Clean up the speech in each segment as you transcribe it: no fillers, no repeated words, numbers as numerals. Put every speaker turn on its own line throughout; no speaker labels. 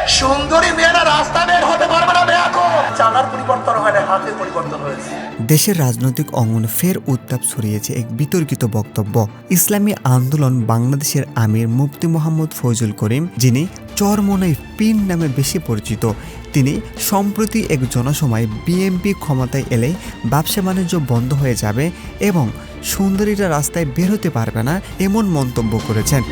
সুন্দরী মেয়েরা রাস্তা বের হতে পারবে না বেয়াকো। চালার পরিবর্তন হয় না, হাতের পরিবর্তন হয়েছে।
দেশের রাজনৈতিক অঙ্গনে ফের উত্তাপ ছড়িয়েছে এক বিতর্কিত বক্তব্য। ইসলামী আন্দোলন বাংলাদেশের আমির মুফতি মোহাম্মদ ফয়জুল করিম, যিনি চরমোনাই পীর নামে বেশি পরিচিত, তিনি সম্প্রতি এক জনসভায় বিএনপি ক্ষমতায় এলে ব্যবসা বাণিজ্য বন্ধ হয়ে যাবে এবং সুন্দরীরা রাস্তায় বের হতে পারবে না এমন মন্তব্য করেছেন।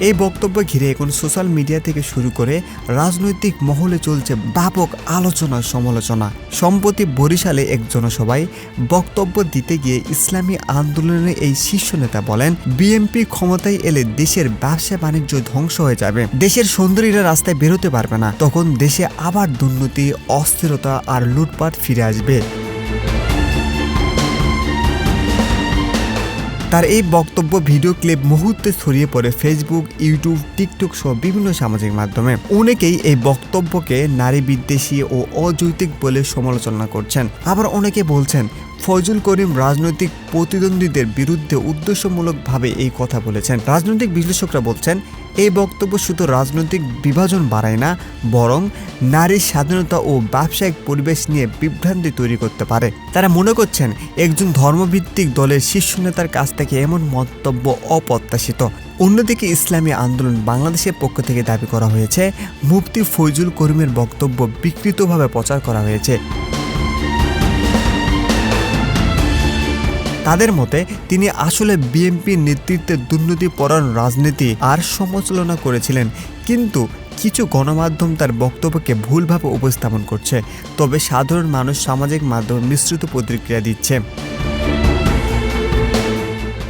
এই বক্তব্য ঘিরে এখন সোশ্যাল মিডিয়া থেকে শুরু করে রাজনৈতিক মহলে চলছে ব্যাপক আলোচনা সমালোচনা। সম্প্রতি বরিশালে এক জনসভায় বক্তব্য দিতে গিয়ে ইসলামী আন্দোলনের এই শীর্ষ নেতা বলেন, বিএনপি ক্ষমতায় এলে দেশের ব্যবসা বাণিজ্য ধ্বংস হয়ে যাবে, দেশের সুন্দরীরা রাস্তায় বেরোতে পারবে না, তখন দেশে আবার দুর্নীতি, অস্থিরতা আর লুটপাট ফিরে আসবে। তার এই বক্তব্য ভিডিও ক্লিপ মুহূর্তে ছড়িয়ে পড়ে ফেসবুক, ইউটিউব, টিকটক সহ বিভিন্ন সামাজিক মাধ্যমে। অনেকেই এই বক্তব্যকে নারী বিদ্বেষী ও অযৌক্তিক বলে সমালোচনা করছেন। আবার অনেকে বলছেন ফয়জুল করিম রাজনৈতিক প্রতিদ্বন্দ্বীদের বিরুদ্ধে উদ্দেশ্যমূলকভাবে এই কথা বলেছেন। রাজনৈতিক বিশ্লেষকরা বলছেন এই বক্তব্য শুধু রাজনৈতিক বিভাজন বাড়ায় না, বরং নারীর স্বাধীনতা ও ব্যবসায়িক পরিবেশ নিয়ে বিভ্রান্তি তৈরি করতে পারে। তারা মনে করছেন একজন ধর্মভিত্তিক দলের শীর্ষ নেতার কাছ থেকে এমন মন্তব্য অপ্রত্যাশিত। অন্যদিকে ইসলামী আন্দোলন বাংলাদেশের পক্ষ থেকে দাবি করা হয়েছে মুফতি ফয়জুল করিমের বক্তব্য বিকৃতভাবে প্রচার করা হয়েছে। তাদের মতে তিনি আসলে বিএনপির নেতৃত্বে দুর্নীতিপরায়ণ রাজনীতি আর সমালোচনা করেছিলেন, কিন্তু কিছু গণমাধ্যম তার বক্তব্যকে ভুলভাবে উপস্থাপন করছে। তবে সাধারণ মানুষ সামাজিক মাধ্যমে মিশ্রিত প্রতিক্রিয়া দিচ্ছে।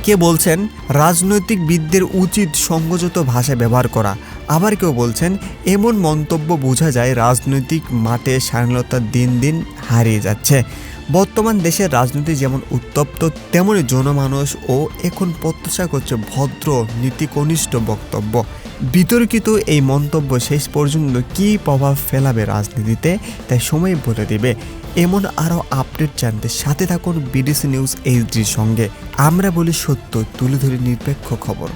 কে বলছেন রাজনৈতিকবিদদের উচিত সংযত ভাষা ব্যবহার করা, আবার কেউ বলছেন এমন মন্তব্য বোঝা যায় রাজনৈতিক মাঠে স্বাধীনতা দিন দিন হারিয়ে যাচ্ছে। বর্তমান দেশের রাজনীতি যেমন উত্তপ্ত, তেমনি জনমানুষ ও এখন প্রত্যাশা করছে ভদ্র, নীতিকনিষ্ঠ বক্তব্য। বিতর্কিত এই মন্তব্য শেষ পর্যন্ত কী প্রভাব ফেলাবে রাজনীতিতে, তাই সময় বলে দেবে। এমন আরও আপডেট জানতে সাথে থাকুন বিডিসি নিউজ এইচডির সঙ্গে। আমরা বলি সত্য, তুলে ধরি নিরপেক্ষ খবর।